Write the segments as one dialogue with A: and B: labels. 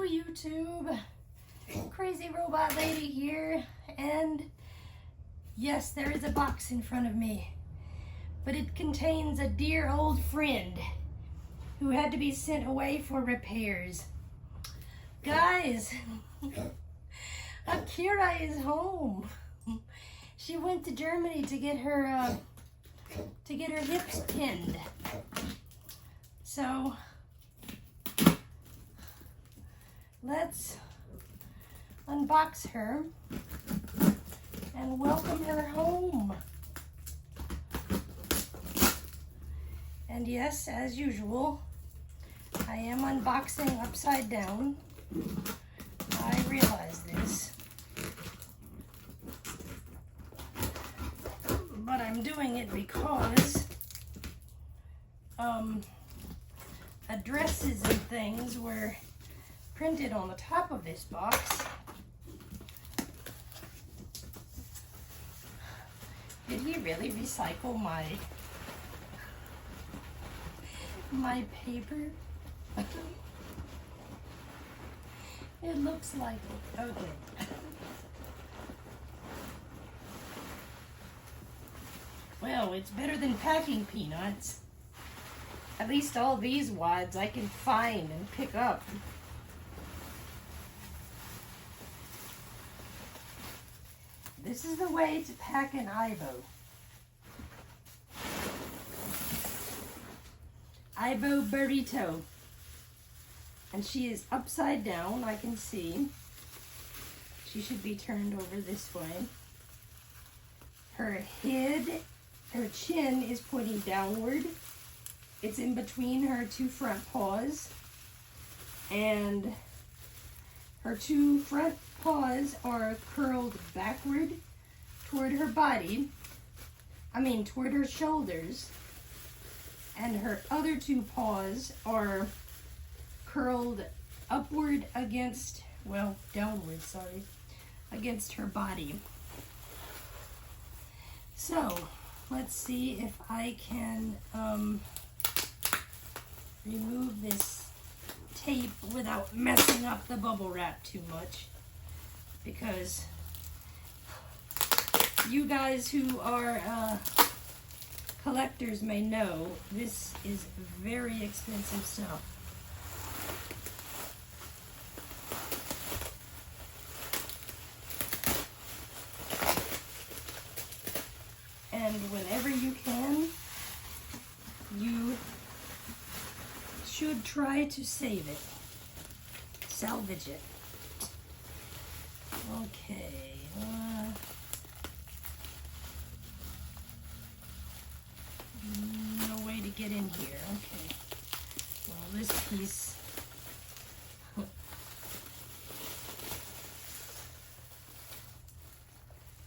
A: YouTube. Crazy Robot Lady here, and yes, there is a box in front of me, but it contains a dear old friend who had to be sent away for repairs. Guys, Akira is home. She went to Germany to get her hips pinned. So let's unbox her and welcome her home. And yes, as usual, I am unboxing upside down. I realize this, but I'm doing it because addresses and things were printed on the top of this box. Did he really recycle my paper? It looks like it. Okay. Well, it's better than packing peanuts. At least all these wads I can find and pick up. This is the way to pack an Ibo burrito. And she is upside down, I can see. She should be turned over this way. Her head, her chin is pointing downward. It's in between her two front paws. And her two front paws are curled backward toward her body. Toward her shoulders. And her other two paws are curled upward against, well, downward, sorry, against her body. So, let's see if I can remove this tape without messing up the bubble wrap too much, because you guys who are collectors may know this is very expensive stuff. And whenever you can, you should try to save it, salvage it. Okay. No way to get in here. Okay. Well, this piece.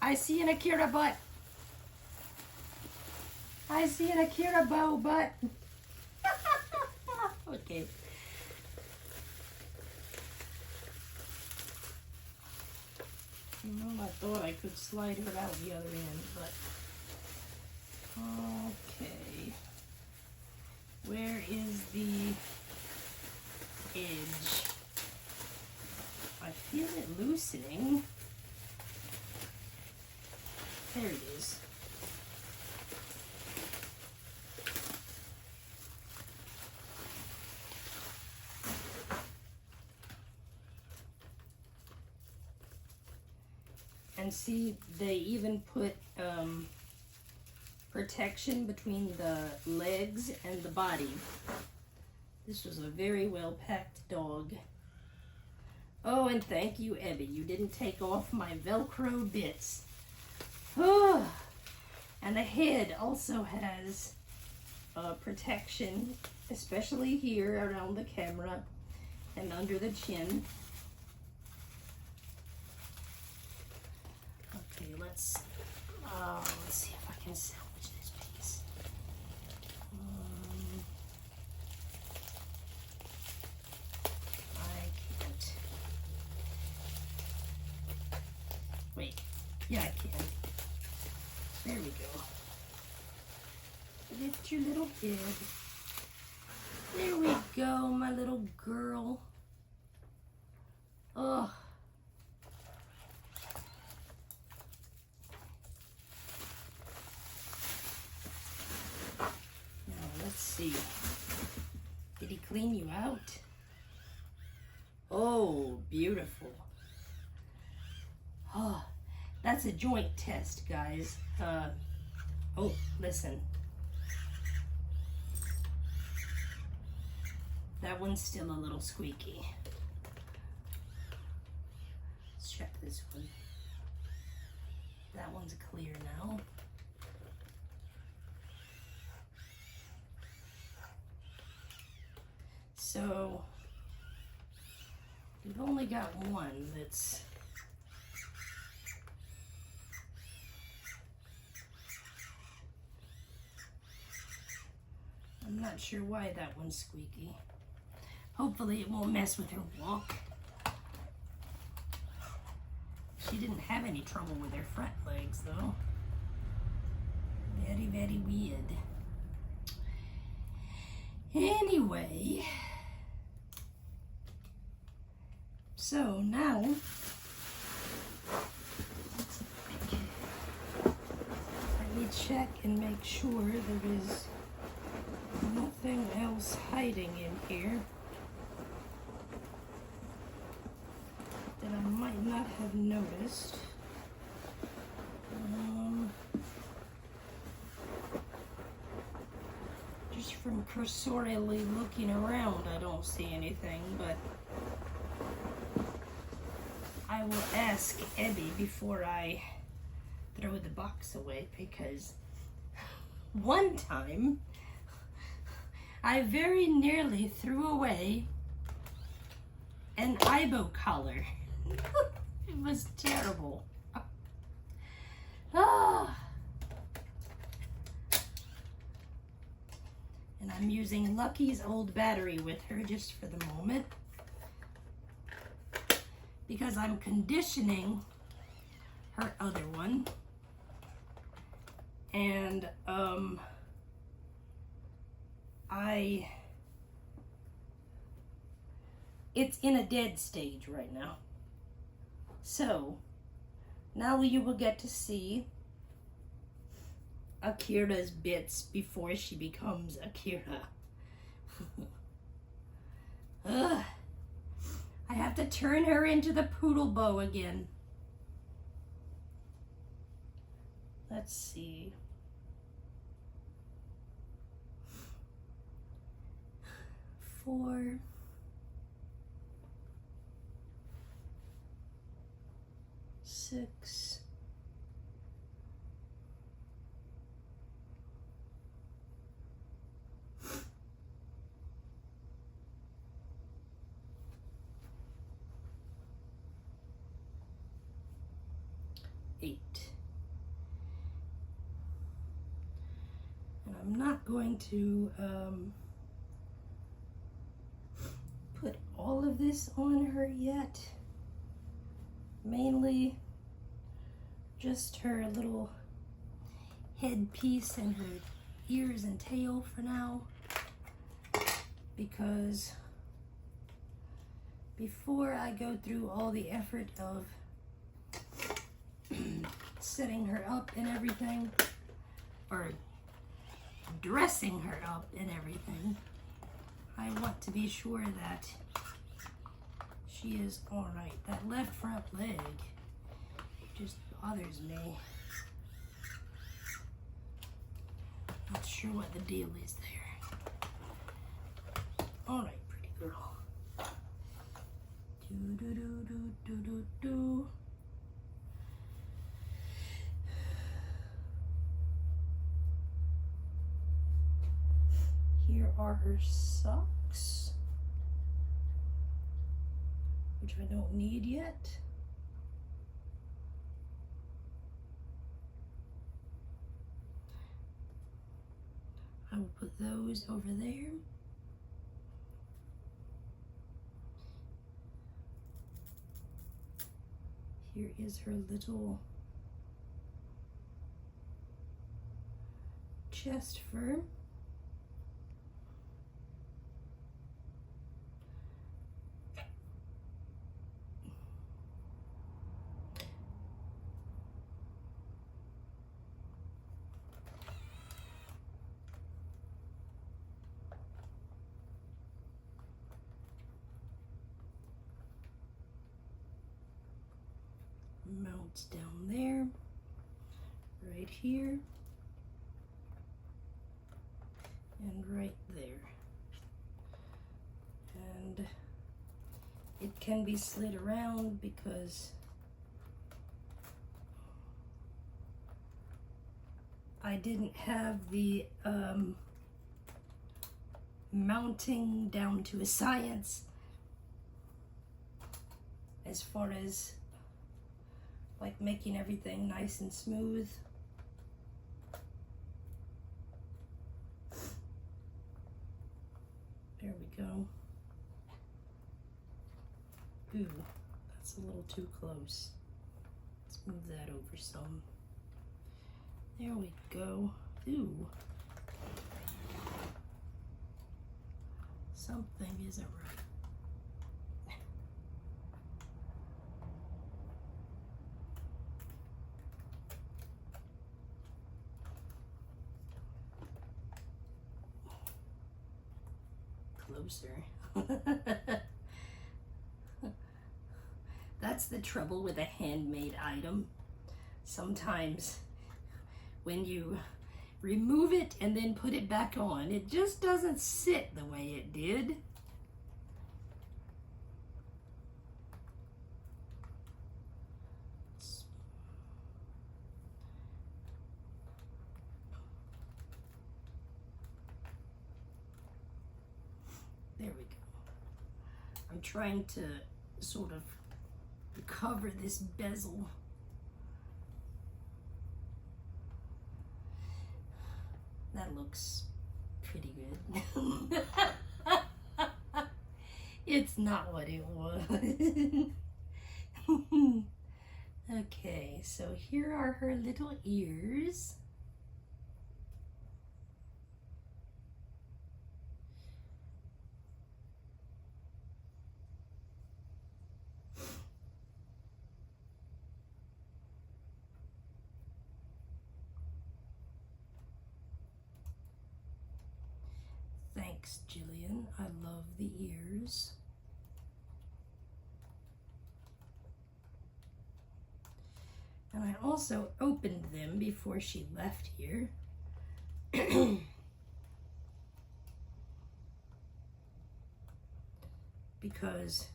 A: I see an Akira butt. I see an Akira bow butt. Okay. Well, I thought I could slide her out the other end, but okay. Where is the edge? I feel it loosening. There it is. And see, they even put protection between the legs and the body. This was a very well packed dog. Oh, and thank you, Ebby. You didn't take off my Velcro bits. Oh. And the head also has protection, especially here around the camera and under the chin. Okay, let's see if I can salvage this piece. I can't. Wait, yeah, I can. There we go. Lift your little head. There we go, my little girl. clean you out. Oh, beautiful. Oh, that's a joint test, guys. Oh, listen. That one's still a little squeaky. Let's check this one. That one's clear now. So, we've only got one that's I'm not sure why that one's squeaky. Hopefully it won't mess with her walk. She didn't have any trouble with her front legs though. Very, very weird. Anyway, so now let me check and make sure there is nothing else hiding in here that I might not have noticed. Just from cursorily looking around, I don't see anything, but I will ask Abby before I throw the box away, because one time I very nearly threw away an Ibo collar. It was terrible. Ah. And I'm using Lucky's old battery with her just for the moment, because I'm conditioning her other one. And it's in a dead stage right now. So now you will get to see Akira's bits before she becomes Akira. Ugh. I have to turn her into the poodle-bo again. Let's see. Four. 6. 8. And I'm not going to put all of this on her yet. Mainly just her little headpiece and her ears and tail for now, because before I go through all the effort of setting her up and everything, or dressing her up and everything, I want to be sure that she is all right. That left front leg just bothers me. Not sure what the deal is there. All right, pretty girl. Do do do do do do do. Here are her socks, which I don't need yet. I will put those over there. Here is her little chest fur. It's down there, right here, and right there. And it can be slid around because I didn't have the mounting down to a science as far as like making everything nice and smooth. There we go. Ooh, that's a little too close. Let's move that over some. There we go. Ooh. Something isn't right. Closer. That's the trouble with a handmade item. Sometimes when you remove it and then put it back on, it just doesn't sit the way it did. There we go. I'm trying to sort of cover this bezel. That looks pretty good. It's not what it was. Okay, so here are her little ears. Thanks, Jillian. I love the ears. And I also opened them before she left here. Because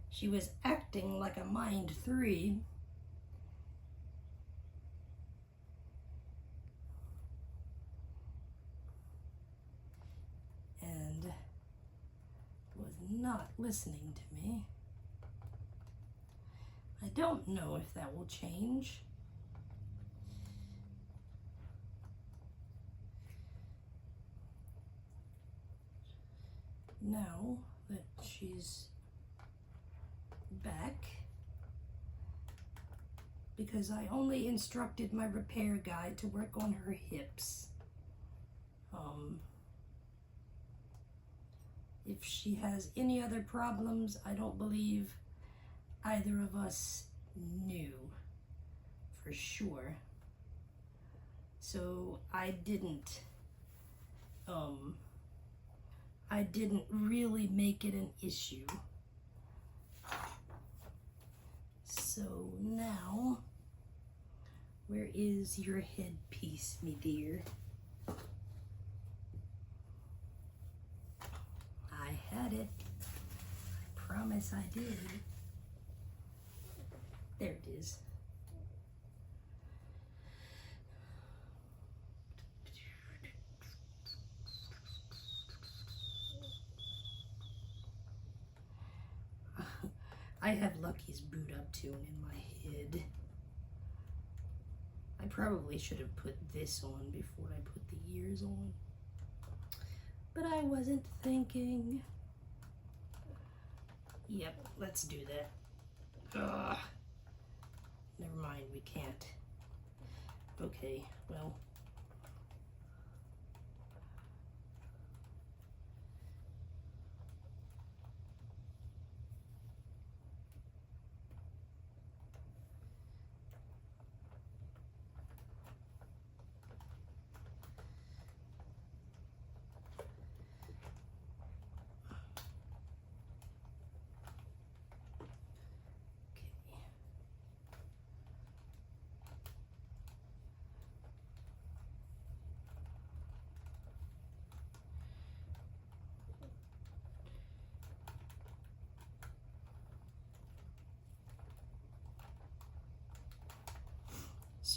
A: she was acting like a mind 3. And was not listening to me. I don't know if that will change. Now that she's back, because I only instructed my repair guy to work on her hips. If she has any other problems, I don't believe either of us knew for sure. So I didn't really make it an issue. So now, where is your headpiece, me dear? I had it. I promise I did. There it is. I have Lucky's boot up tune in my head. I probably should have put this on before I put the ears on. But I wasn't thinking. Yep, let's do that. Ugh. Never mind, we can't. Okay, well.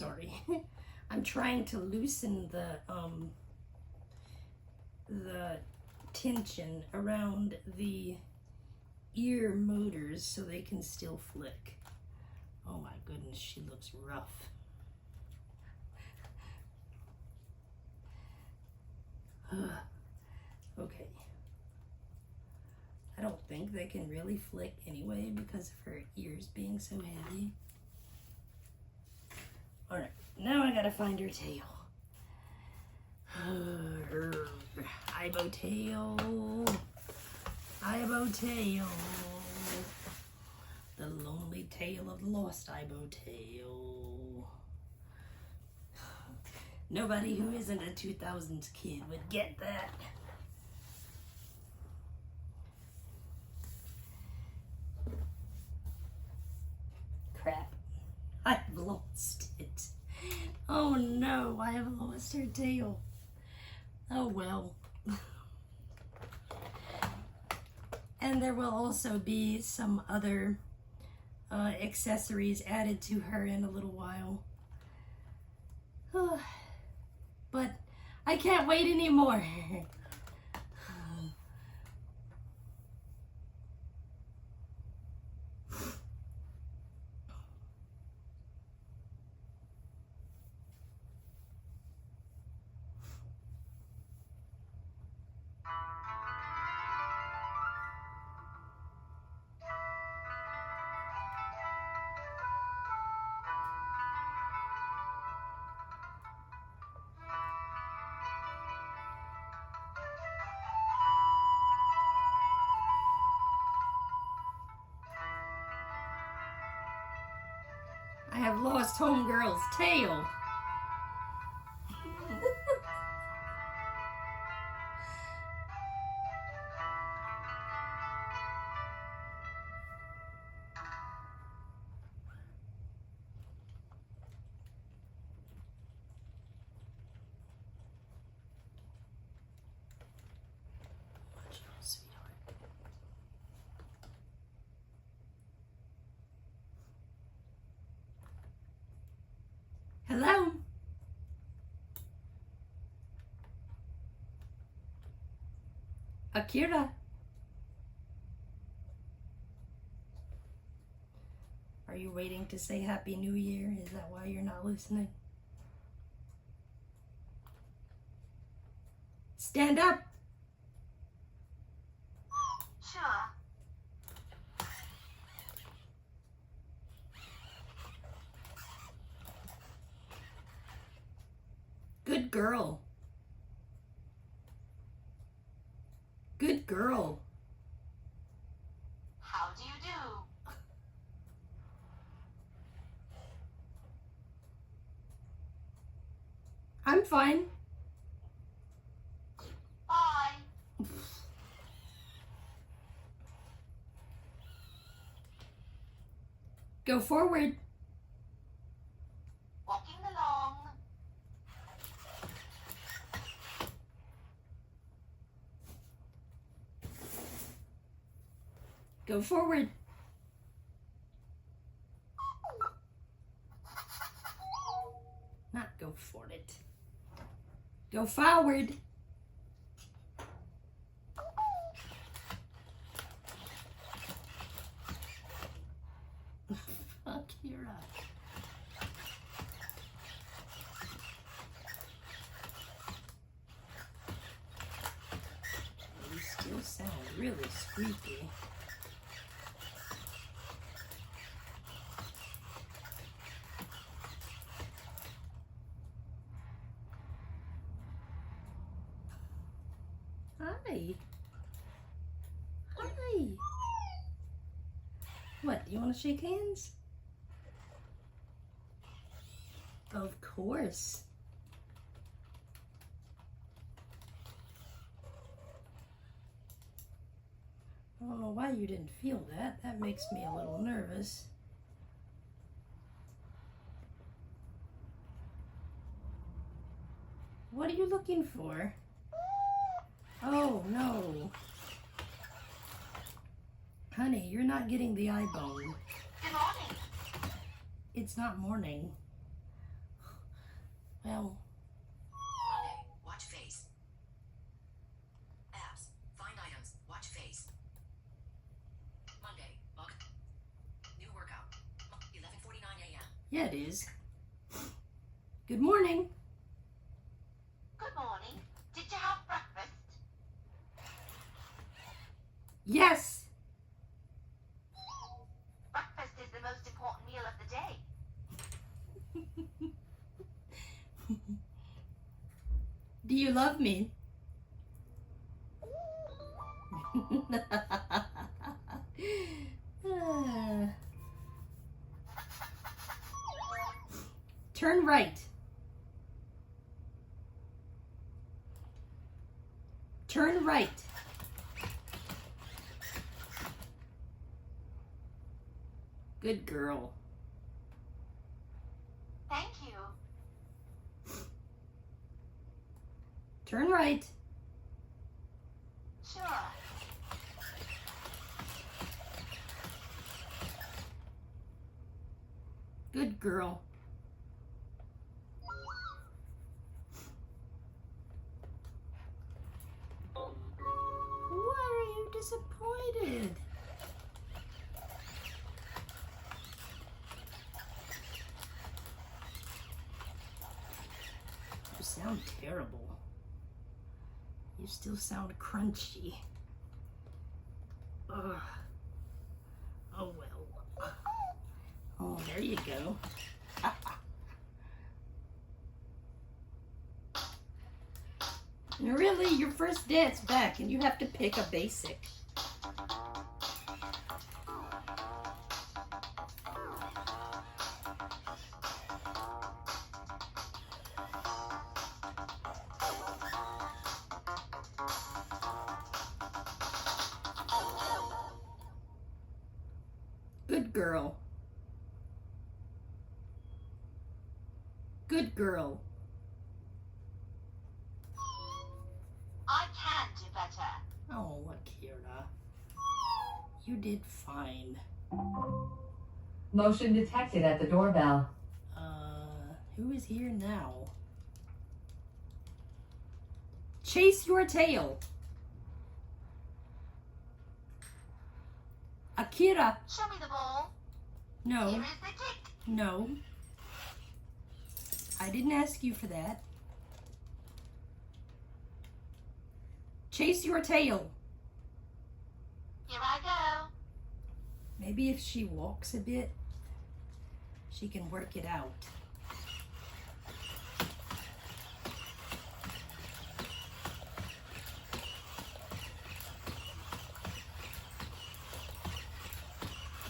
A: sorry. I'm trying to loosen the tension around the ear motors so they can still flick. Oh my goodness, she looks rough. Okay. I don't think they can really flick anyway because of her ears being so heavy. Alright, now I gotta find her tail. Ibo tail. Ibo tail. The lonely tale of the lost Ibo tail. Nobody who isn't a 2000s kid would get that. Crap. I've lost it. Oh no, I have lost her tail. Oh well. And there will also be some other accessories added to her in a little while. But I can't wait anymore. I have lost homegirl's tail. Hello? Akira? Are you waiting to say Happy New Year? Is that why you're not listening? Stand up!
B: Sure.
A: Good girl. Good girl.
B: How do you do?
A: I'm fine.
B: Bye.
A: Go forward.
B: Walking along.
A: Go forward. Not go for it. Go forward. Akira. You still sound really squeaky. Hi. Hi. What, do you want to shake hands? Of course. I don't know why you didn't feel that. That makes me a little nervous. What are you looking for? Oh, no. Honey, you're not getting the eye bone.
B: Good morning.
A: It's not morning. Well,
C: Monday, watch face. Apps, find items, watch face. Monday, book. New workout. 11:49 a.m.
A: yeah, it is. Good morning.
B: Good morning. Did you have breakfast?
A: Yes.
B: Breakfast is the most important meal of the day.
A: Do you love me? Turn right. Turn right. Good girl.
B: Thank you.
A: Turn right.
B: Sure.
A: Good girl. Why are you disappointed? You sound terrible. You still sound crunchy. Ugh. Oh well. Oh, there you go. Really, your first dance back and you have to pick a basic. Good girl. Good girl.
B: I can do better.
A: Oh, Akira. You did fine.
D: Motion detected at the doorbell.
A: Who is here now? Chase your tail. Akira.
B: Show me the ball.
A: No,
B: Here is the kick.
A: no. I didn't ask you for that. Chase your tail.
B: Here I go.
A: Maybe if she walks a bit, she can work it out.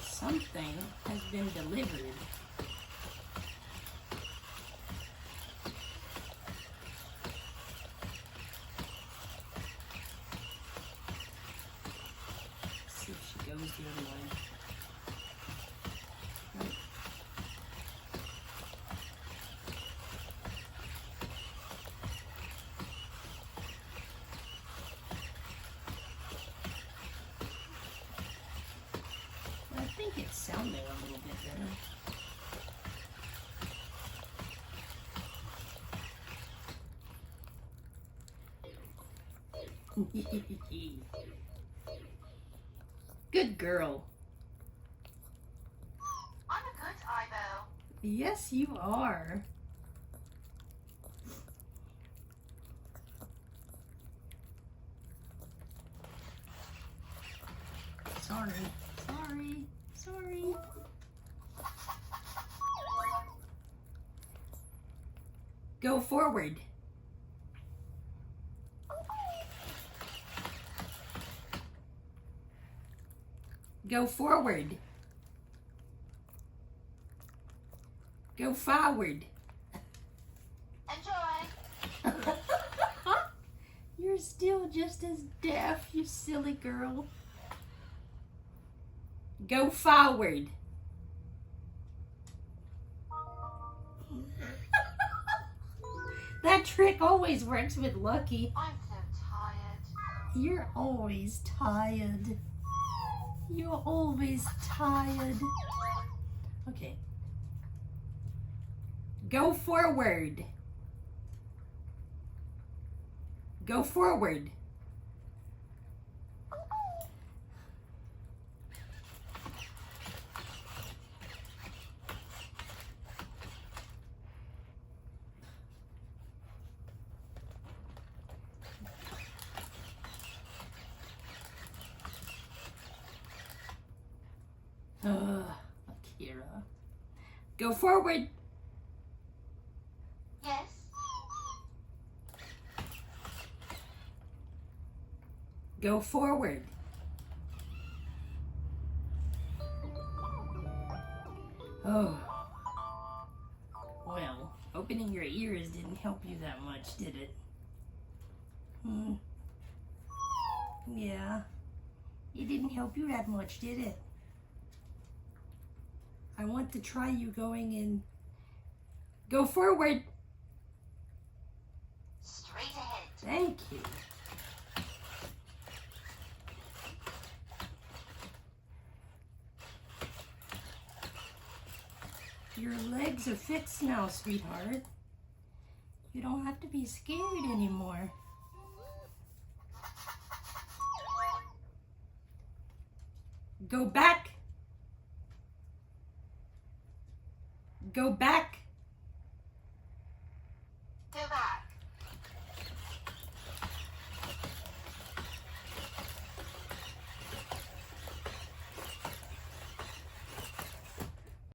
A: Something has been delivered. Let's see if she goes the other way. Nope. I think it's sounding a little bit better. Good girl.
B: I'm a good Ivo.
A: Yes, you are. Sorry. Sorry. Sorry. Go forward. Go forward. Go forward.
B: Enjoy.
A: You're still just as deaf, you silly girl. Go forward. That trick always works with Lucky.
B: I'm so tired.
A: You're always tired. You're always tired. Okay. Go forward. Go forward. Akira. Go forward.
B: Yes.
A: Go forward. Oh. Well, opening your ears didn't help you that much, did it? Yeah. It didn't help you that much, did it? I want to try you going in. Go forward.
B: Straight ahead.
A: Thank you. Your legs are fixed now, sweetheart. You don't have to be scared anymore. Go back. Go back.